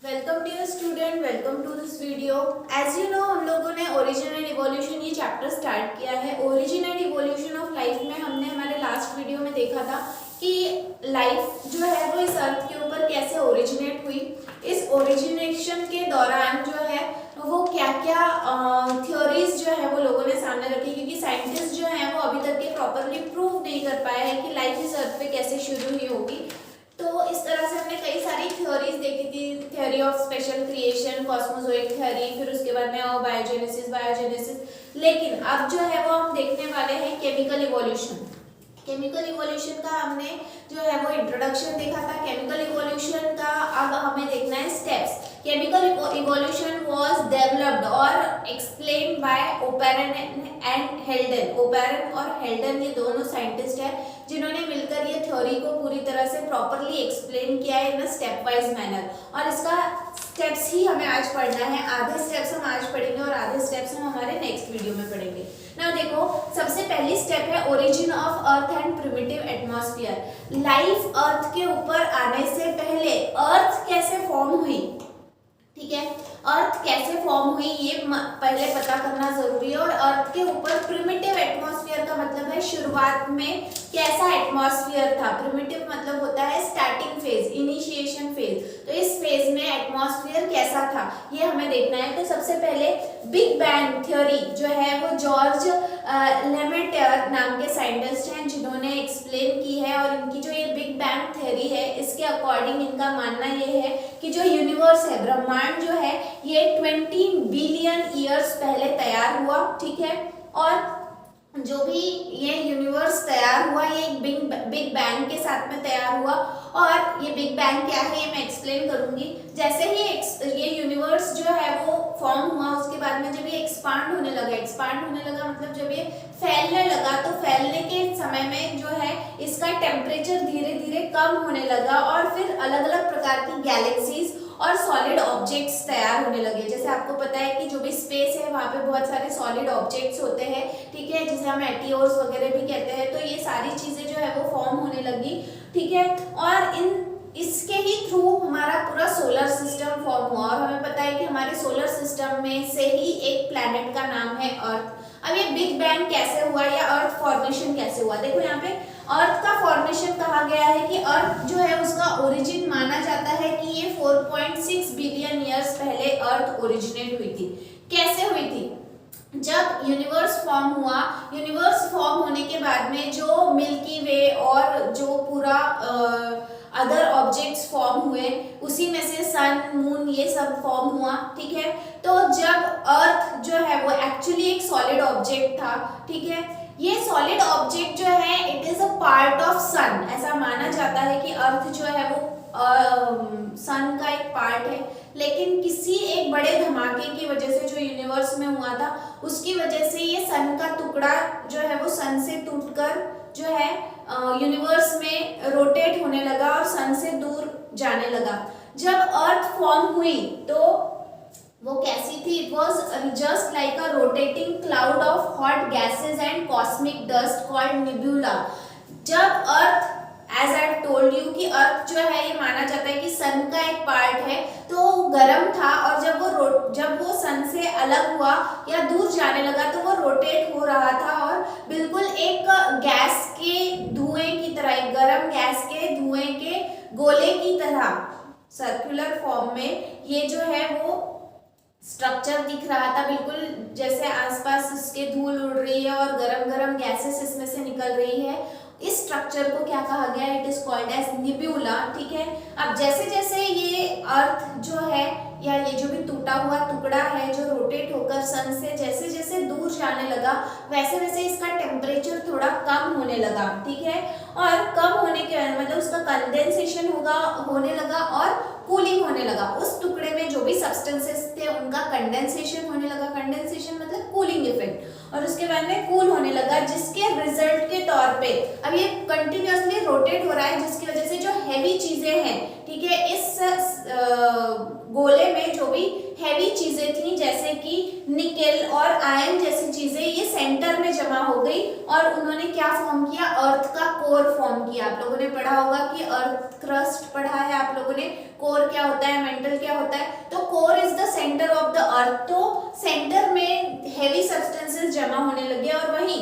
Welcome dear student, welcome to this video. As you know, हम लोगों ने origin and evolution ये chapter start किया है। Origin and evolution of life में हमने हमारे लास्ट वीडियो में देखा था कि लाइफ जो है वो इस अर्थ के ऊपर कैसे ओरिजिनेट हुई। इस ओरिजिनेशन के दौरान जो है वो क्या क्या थ्योरीज जो है वो लोगों ने सामने रखी, क्योंकि साइंटिस्ट जो है वो अभी तक ये प्रॉपरली प्रूव नहीं कर पाए हैं कि लाइफ इस अर्थ पे कैसे शुरू हुई होगी। तो इस तरह से हमने कई सारी थ्योरीज देखी थी, theory of special creation, cosmozoic theory, फिर उसके बाद में बायोजेनेसिस। लेकिन अब जो है वो हम देखने वाले हैं केमिकल इवोल्यूशन। केमिकल इवोल्यूशन का हमने जो है वो इंट्रोडक्शन देखा था। केमिकल इवोल्यूशन का अब हमें देखना है steps. Chemical evolution was developed और explained by Oparin and Haldane. Oparin और हेल्डन ये दोनों साइंटिस्ट हैं जिन्होंने मिलकर ये थ्योरी को पूरी तरह से प्रॉपरली एक्सप्लेन किया है इन अ स्टेप वाइज मैनर। और इसका स्टेप्स ही हमें आज पढ़ना है। आधे स्टेप्स हम आज पढ़ेंगे और आधे स्टेप्स हम हमारे नेक्स्ट वीडियो में पढ़ेंगे। नाउ देखो, सबसे पहली स्टेप है origin of earth and primitive atmosphere. Life earth के ऊपर आने से पहले अर्थ कैसे फॉर्म हुई, ठीक है, अर्थ कैसे फॉर्म हुई ये पहले पता करना जरूरी है। और अर्थ के ऊपर प्रिमिटिव एटमॉस्फेयर का मतलब है शुरुआत में कैसा एटमॉस्फेयर था। प्रिमिटिव मतलब होता है स्टार्टिंग फेज, इनिशिएशन फेज। तो इस फेज में एटमॉस्फेयर कैसा था ये हमें देखना है। तो सबसे पहले बिग बैंग थ्योरी जो है वो जॉर्ज लेमेटर नाम के साइंटिस्ट हैं जिन्होंने एक्सप्लेन की है। और इनकी जो ये बिग बैंग थ्योरी है इसके अकॉर्डिंग इनका मानना ये है कि जो यूनिवर्स है, ब्रह्मांड जो है, ये 20 बिलियन ईयर्स पहले तैयार हुआ, ठीक है। और जो भी ये यूनिवर्स तैयार हुआ ये एक बिग बैंग के साथ में तैयार हुआ। और ये बिग बैंग क्या है ये मैं एक्सप्लेन करूंगी। जैसे ही ये यूनिवर्स जो है वो फॉर्म हुआ, उसके बाद में जब ये एक्सपांड होने लगा मतलब जब ये फैलने लगा, तो फैलने के समय में जो है इसका टेम्परेचर धीरे धीरे कम होने लगा और फिर अलग अलग प्रकार की गैलेक्सीज और सॉलिड ऑब्जेक्ट्स तैयार होने लगे। जैसे आपको पता है कि जो भी स्पेस है वहाँ पे बहुत सारे सॉलिड ऑब्जेक्ट्स होते हैं, ठीक है, जिसे हम मेटियोर्स वगैरह भी कहते हैं। तो ये सारी चीजें जो है वो फॉर्म होने लगी, ठीक है। और इसके ही थ्रू हमारा पूरा सोलर सिस्टम फॉर्म हुआ। और हमें पता है कि हमारे सोलर सिस्टम में से ही एक प्लैनेट का नाम है अर्थ। अब ये बिग बैंग कैसे हुआ या अर्थ फॉर्मेशन कैसे हुआ, देखो यहाँ पे अर्थ का फॉर्मेशन कहा गया है कि अर्थ जो है उसका ओरिजिन माना जाता है कि ये 4.6 बिलियन ईयर्स पहले अर्थ ओरिजिनेट हुई थी। कैसे हुई थी? जब यूनिवर्स फॉर्म हुआ, यूनिवर्स फॉर्म होने के बाद में जो मिल्की वे और जो पूरा अदर ऑब्जेक्ट्स फॉर्म हुए, उसी में से सन, मून ये सब फॉर्म हुआ, ठीक है। तो जब अर्थ जो है वो एक्चुअली एक सॉलिड ऑब्जेक्ट था, ठीक है, ये सॉलिड ऑब्जेक्ट जो है it is a part of sun. ऐसा माना जाता है कि अर्थ जो है वो सन का एक पार्ट है। लेकिन किसी एक बड़े धमाके की वजह से जो यूनिवर्स में हुआ था उसकी वजह से ये सन का टुकड़ा जो है वो सन से टूटकर जो है यूनिवर्स में रोटेट होने लगा और सन से दूर जाने लगा। जब अर्थ फॉर्म हुई तो वो कैसी थी? It was just like a rotating cloud of hot gases and cosmic dust called nebula. जब earth, as I told you कि अर्थ जो है ये माना जाता है कि सन का एक पार्ट है, तो गर्म था। और जब वो सन से अलग हुआ या दूर जाने लगा तो वो रोटेट हो रहा था और बिल्कुल एक गैस के धुएं की तरह, एक गर्म गैस के धुएं के गोले की तरह सर्कुलर फॉर्म में ये जो है वो स्ट्रक्चर दिख रहा था। बिल्कुल जैसे आसपास इसके धूल उड़ रही है और गरम गरम गैसेस इसमें से निकल रही है। इस स्ट्रक्चर को क्या कहा गया? इट इज कॉल्ड एज निब्यूला, ठीक है। अब जैसे जैसे ये अर्थ जो है या ये जो भी टूटा हुआ टुकड़ा है जो रोटेट होकर सन से जैसे जैसे दूर जाने लगा, वैसे वैसे इसका टेम्परेचर थोड़ा कम होने लगा, ठीक है। और कम होने के मतलब उसका कंडेंसेशन होने लगा और कूलिंग होने लगा। उस टुकड़े में जो भी सब्सटेंसेस थे उनका कंडेंसेशन होने लगा। कंडेंसेशन मतलब कूलिंग इफेक्ट। और उसके बाद में कूल होने लगा, जिसके रिजल्ट के तौर पे अब ये कंटिन्यूअसली रोटेट हो रहा है, जिसकी वजह से जो हैवी चीजें हैं, ठीक है, इस गोले में जो भी हैवी चीजें थी जैसे कि निकेल और आयरन जैसी चीजें ये सेंटर में जमा हो गई और उन्होंने क्या फॉर्म किया? अर्थ का कोर फॉर्म किया। आप लोगों ने पढ़ा होगा कि अर्थ क्रस्ट पढ़ा है आप लोगों ने, कोर क्या होता है, मेंटल क्या होता है। तो core is the centre of the earth, तो सेंटर में हेवी सब्सटेंसेस जमा होने लगे और वहीं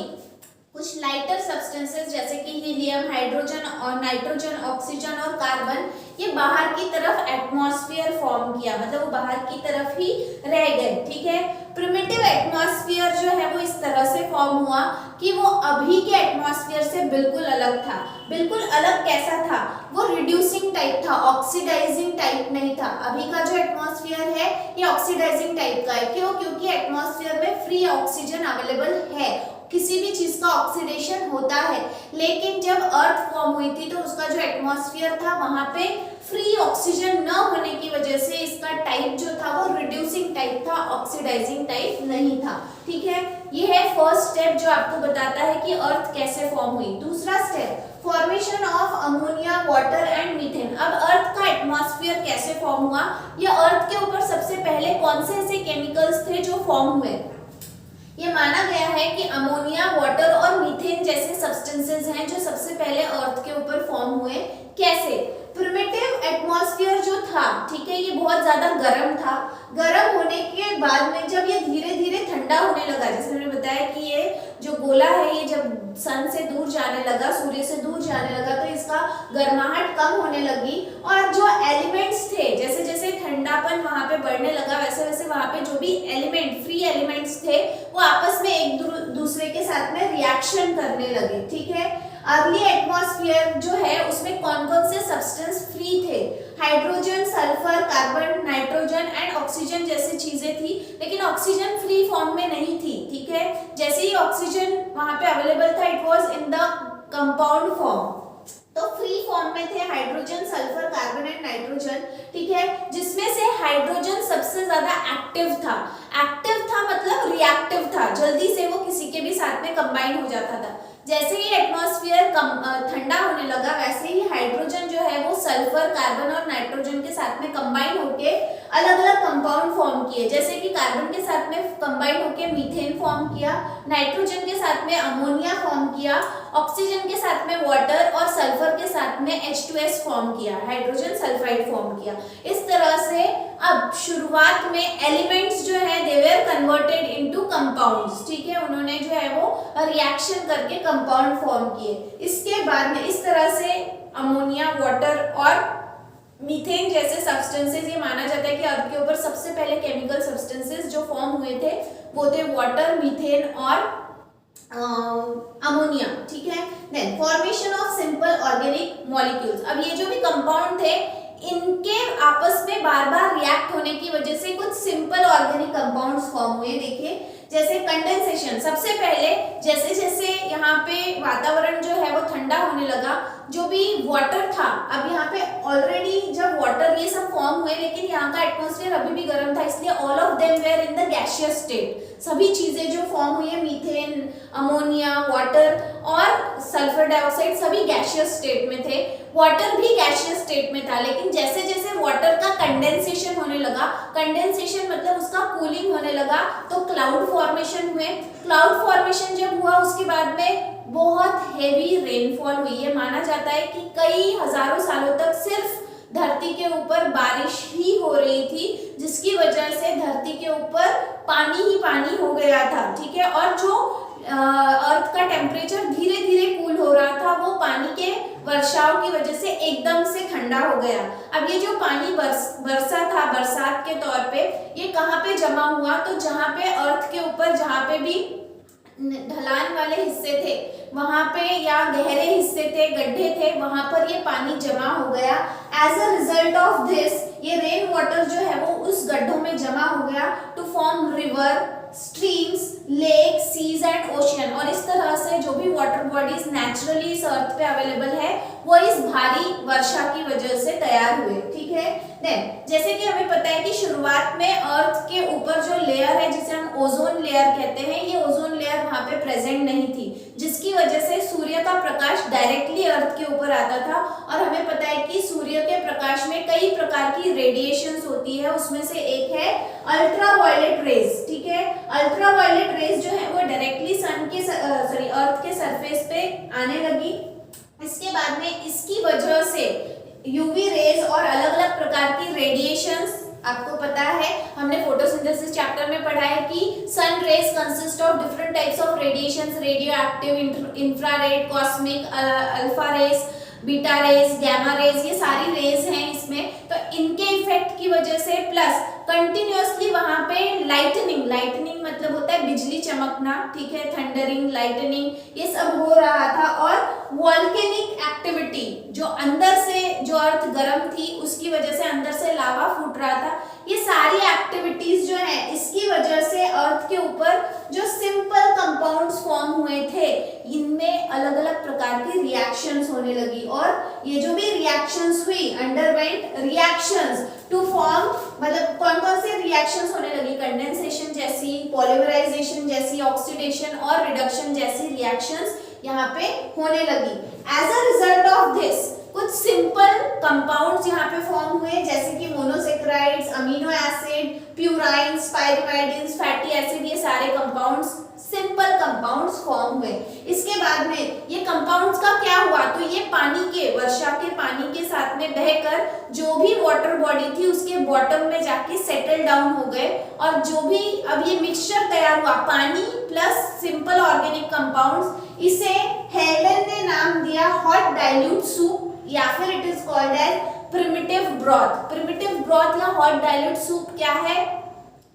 कुछ लाइटर सब्सटेंसेस जैसे कि हीलियम, हाइड्रोजन और नाइट्रोजन, ऑक्सीजन और कार्बन, ये बाहर की तरफ एटमॉस्फेयर फॉर्म किया, मतलब वो बाहर की तरफ ही रह गए। ठीक है, प्रिमिटिव एटमॉस्फेयर जो है वो इस तरह से फॉर्म हुआ कि वो अभी के एटमॉस्फेयर से बिल्कुल अलग था। बिल्कुल अलग कैसा था, वो रिड्यूसिंग टाइप था, ऑक्सीडाइजिंग टाइप नहीं था। अभी का जो एटमॉस्फेयर है ये ऑक्सीडाइजिंग टाइप का है। क्यों? क्योंकि एटमॉस्फेयर में फ्री ऑक्सीजन अवेलेबल है, किसी भी चीज का ऑक्सीडेशन होता है। लेकिन जब अर्थ फॉर्म हुई थी तो उसका जो एटमॉस्फेयर था वहां पे फ्री ऑक्सीजन न होने की वजह से इसका टाइप जो था वो रिड्यूसिंग टाइप था, ऑक्सीडाइजिंग टाइप नहीं था। ठीक है, ये है फर्स्ट स्टेप जो आपको बताता है कि अर्थ कैसे फॉर्म हुई। दूसरा step, formation of ammonia, water and methane. अब अर्थ का एटमॉस्फेयर कैसे फॉर्म हुआ, या अर्थ के ऊपर सबसे पहले कौन से ऐसे केमिकल्स थे जो फॉर्म हुए। ये माना गया है कि अमोनिया, वाटर और मीथेन जैसे सब्सटेंसेस हैं जो सबसे पहले अर्थ के ऊपर फॉर्म हुए। कैसे? प्रिमिटिव एटमॉस्फेयर जो था, ठीक है, ये बहुत ज्यादा गर्म था। गर्म होने के बाद में जब ये धीरे धीरे ठंडा होने लगा, जैसे मैंने बताया कि ये जो गोला है ये जब सन से दूर जाने लगा, सूर्य से दूर जाने लगा, तो इसका गर्माहट कम होने लगी और जो एलिमेंट्स थे, जैसे जैसे ठंडापन वहां पे बढ़ने लगा वैसे वैसे वहां पे जो भी एलिमेंट, फ्री एलिमेंट्स थे, वो आपस में एक दूसरे के साथ में रिएक्शन करने लगे। ठीक है, अर्ली एटमॉस्फेयर जो है उसमें कौन कौन से सब्सटेंस फ्री थे, hydrogen, sulphur, carbon, nitrogen and oxygen जैसी चीजें थी, लेकिन ऑक्सीजन फ्री फॉर्म में नहीं थी। ठीक है, जैसे ही ऑक्सीजन वहां पे अवेलेबल था, it was in the compound form, तो फ्री फॉर्म में थे hydrogen, sulphur, carbon and nitrogen. ठीक है, जिसमें से हाइड्रोजन सबसे ज्यादा एक्टिव था। एक्टिव था मतलब रिएक्टिव था, जल्दी से वो किसी के भी साथ में कंबाइन हो जाता था। जैसे ही एटमॉस्फेयर ठंडा होने लगा वैसे ही हाइड्रोजन जो है वो सल्फर, कार्बन और नाइट्रोजन के साथ में कंबाइन होके अलग अलग कंपाउंड फॉर्म किए। जैसे कि कार्बन के साथ में कंबाइन होके मीथेन फॉर्म किया, नाइट्रोजन के साथ में अमोनिया फॉर्म किया, ऑक्सीजन के साथ में वाटर और सल्फर के साथ में H2S फॉर्म किया, हाइड्रोजन सल्फाइड फॉर्म किया। इस तरह से अब शुरुआत में एलिमेंट्स जो है they were converted into compounds. ठीक है, उन्होंने जो है वो रिएक्शन करके कंपाउंड फॉर्म किए। इसके बाद में इस तरह से अमोनिया, वाटर और मीथेन जैसे सब्सटेंसेस, ये माना जाता है कि अर्थ के ऊपर सबसे पहले केमिकल सब्सटेंसेस जो फॉर्म हुए थे वो थे वाटर, मीथेन और अमोनिया। ठीक है, then formation of simple organic molecules. अब ये जो भी कंपाउंड थे इनके आपस में बार बार रिएक्ट होने की वजह से कुछ सिंपल ऑर्गेनिक कंपाउंड्स फॉर्म हुए। देखिए, जैसे कंडेंसेशन, सबसे पहले जैसे जैसे यहाँ पे वातावरण जो है वो ठंडा होने लगा, जो भी वाटर था, अब यहाँ पे ऑलरेडी जब वाटर ये सब फॉर्म हुए लेकिन यहाँ का एटमॉस्फेयर अभी भी गर्म था, इसलिए all of them were in the gaseous state. सभी चीजें जो फॉर्म हुई है, मीथेन, अमोनिया, वाटर और सल्फर डाइऑक्साइड, सभी गैसियस स्टेट में थे। वाटर भी गैसियस स्टेट में था, लेकिन जैसे जैसे वाटर का कंडेंसेशन होने लगा, कंडेंसेशन मतलब उसका कूलिंग होने लगा, तो क्लाउड फॉर्मेशन हुए। क्लाउड फॉर्मेशन जब हुआ उसके बाद में बहुत हेवी रेनफॉल हुई है। माना जाता है कि कई हजारों सालों तक सिर्फ धरती के ऊपर बारिश ही हो रही थी, जिसकी वजह से धरती के ऊपर पानी ही पानी हो गया था। ठीक है, और जो अर्थ का टेम्परेचर धीरे धीरे कूल हो रहा था वो पानी के वर्षाव की वजह से एकदम से ठंडा हो गया। अब ये जो पानी बरसा था बरसात के तौर पे, ये कहाँ पे जमा हुआ, तो जहाँ पे अर्थ के ऊपर जहाँ पे भी ढलान वाले हिस्से थे वहां पे, या गहरे हिस्से थे, गड्ढे थे, वहां पर ये पानी जमा हो गया। As a result of this ये रेन वाटर जो है वो उस गड्ढों में जमा हो गया to form river, streams, lake, seas and ocean. और इस तरह से जो भी वाटर बॉडीज नेचुरली इस अर्थ पे अवेलेबल है वो इस भारी वर्षा की वजह से तैयार हुए। ठीक है, देन जैसे कि हमें पता है कि शुरुआत में अर्थ के ऊपर जो लेयर है जिसे हम ओजोन लेयर कहते हैं, ये ओजोन लेयर वहां पे प्रेजेंट नहीं थी, जिसकी वजह से सूर्य का प्रकाश डायरेक्टली अर्थ के ऊपर आता था। और हमें पता है कि सूर्य के प्रकाश में कई प्रकार की रेडिएशंस होती है, उसमें से एक है अल्ट्रावायलेट रेज। ठीक है, अल्ट्रावायलेट रेज जो है वो डायरेक्टली सन के अर्थ के सरफेस पे आने लगी। इसके बाद में इसकी वजह से यूवी रेज और अलग अलग आपको पता है हमने फोटोसिंथेसिस चैप्टर में पढ़ा है कि sun rays consist of different types of radiations, radioactive, infrared, cosmic, alpha rays, beta rays, gamma rays, ये सारी रेज हैं इसमें। तो इनके इफेक्ट की वजह से प्लस कंटिन्यूअसली वहां पे लाइटनिंग मतलब होता है बिजली चमकना, ठीक है, थंडरिंग, लाइटनिंग, ये सब हो रहा था। और वॉल्केनिक एक्टिविटी, जो अंदर से जो अर्थ गर्म थी उसकी वजह से अंदर से लावा फूट रहा था, ये सारी एक्टिविटीज जो है इसकी वजह से अर्थ के ऊपर जो सिंपल कंपाउंड्स फॉर्म हुए थे इनमें अलग अलग प्रकार की रिएक्शंस होने लगी। और ये जो भी रिएक्शंस हुई, अंडरवेंट रिएक्शंस टू फॉर्म, मतलब कौन कौन से रिएक्शंस होने लगी, कंडेंसेशन जैसी, पॉलीमराइजेशन जैसी, ऑक्सीडेशन और रिडक्शन जैसी रिएक्शंस यहाँ पे होने लगी। As a result of this कुछ सिंपल कंपाउंड्स यहाँ पे फॉर्म हुए, जैसे कि monosaccharides, amino acid, purines, pyrimidines, fatty acid, ये सारे कंपाउंड्स सिंपल कंपाउंड्स फॉर्म हुए। इसके बाद में ये कंपाउंड्स का क्या हुआ, तो ये पानी के, वर्षा के पानी के साथ में बहकर जो भी वाटर बॉडी थी उसके बॉटम में जाके सेटल डाउन हो गए। और जो भी अब ये मिक्सचर तैयार हुआ, पानी प्लस सिंपल ऑर्गेनिक कंपाउंड्स, इसे हेलन ने नाम दिया हॉट डाइल्यूट सूप, या फिर it is called as primitive broth. Primitive broth या हॉट डाइल्यूट सूप क्या है?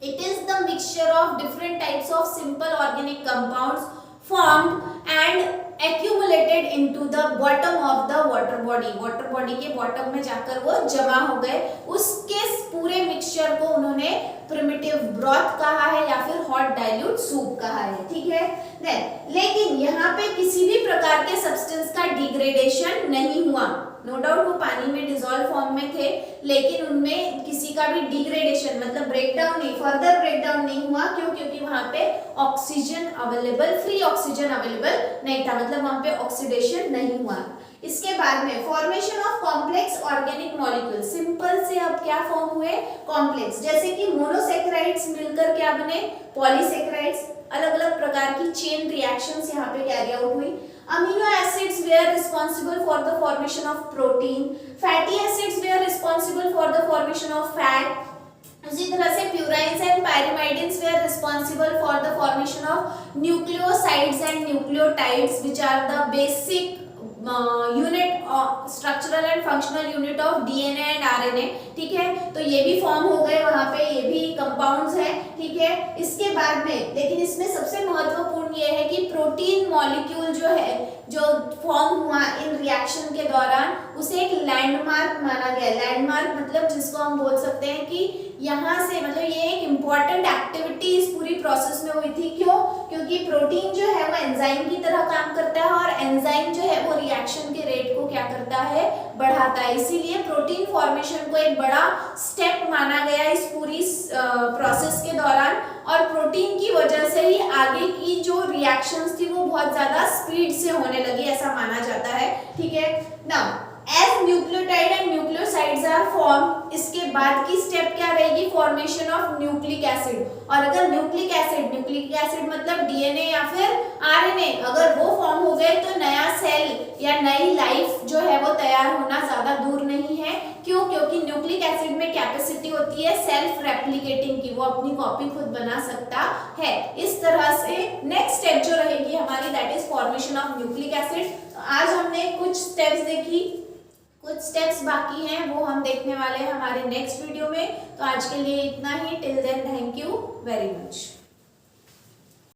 It is the mixture of different types of simple organic compounds formed and accumulated into the bottom of the water body. Water body के bottom में जाकर वो जमा हो गए, उसके पूरे मिक्सचर को उन्होंने प्रिमिटिव ब्रॉथ कहा है या फिर हॉट डाइल्यूट सूप कहा है, ठीक है। लेकिन यहाँ पे किसी भी प्रकार के सब्सटेंस का डिग्रेडेशन नहीं हुआ। नो डाउट वो पानी में डिसॉल्व फॉर्म में थे, लेकिन उनमें किसी का भी डिग्रेडेशन मतलब ब्रेकडाउन नहीं, फर्दर ब्रेकडाउन नहीं हुआ। क्यों? क्योंकि वहां पे oxygen available, free oxygen available नहीं था, मतलब वहां पे ऑक्सीडेशन नहीं हुआ। इसके बाद में formation of complex organic molecule, simple से अब क्या फॉर्म हुए, कॉम्प्लेक्स, जैसे कि मोनोसेक्राइड्स मिलकर क्या बने, पॉलीसेक्राइड्स। अलग अलग प्रकार की चेन रिएक्शंस यहाँ पे कैरी आउट हुई। Amino acids were responsible for the formation of protein, fatty acids were responsible for the formation of fat, उसी तरह से प्यूराइन्स and पायरिमाइडिन्स were responsible for the formation of nucleosides and nucleotides which are the basic unit, structural and functional unit of DNA and RNA, ठीक है। तो ये भी form हो गए वहां पे, ये भी कंपाउंड्स हैं, ठीक है। इसके बाद में लेकिन इसमें सबसे महत्वपूर्ण ये है कि प्रोटीन मॉलिक्यूल जो है, जो फॉर्म हुआ इन रिएक्शन के दौरान, उसे एक लैंडमार्क माना गया। लैंडमार्क मतलब जिसको हम बोल सकते हैं कि यहाँ से मतलब ये एक इम्पॉर्टेंट एक्टिविटी इस पूरी प्रोसेस में हुई थी। क्यों? क्योंकि प्रोटीन जो है वो एंजाइम की तरह काम करता है और एंजाइम जो है वो रिएक्शन के रेट को क्या करता है, बढ़ाता है। इसीलिए प्रोटीन फॉर्मेशन को एक बड़ा स्टेप माना गया इस पूरी प्रोसेस के दौरान, और प्रोटीन की वजह से ही आगे की जो रिएक्शंस थी वो बहुत ज्यादा स्पीड से होने लगी, ऐसा माना जाता है, ठीक है। Now as nucleotide and nucleosides are form, इसके बाद की स्टेप क्या रहेगी, फॉर्मेशन ऑफ न्यूक्लिक एसिड। और अगर न्यूक्लिक एसिड मतलब डीएनए या फिर आरएनए, अगर वो फॉर्म हो गए तो नया सेल या नई लाइफ जो है वो तैयार होना ज्यादा दूर नहीं है। क्यों? क्योंकि न्यूक्लिक एसिड में कैपेसिटी होती है सेल्फ रेप्लिकेटिंग की, वो अपनी कॉपी खुद बना सकता है। इस तरह से नेक्स्ट स्टेप जो रहेगी हमारी, that is formation of nucleic acid. आज हमने कुछ स्टेप्स देखी, कुछ स्टेप्स बाकी हैं वो हम देखने वाले हैं हमारे नेक्स्ट वीडियो में। तो आज के लिए इतना ही। Till then thank you very much.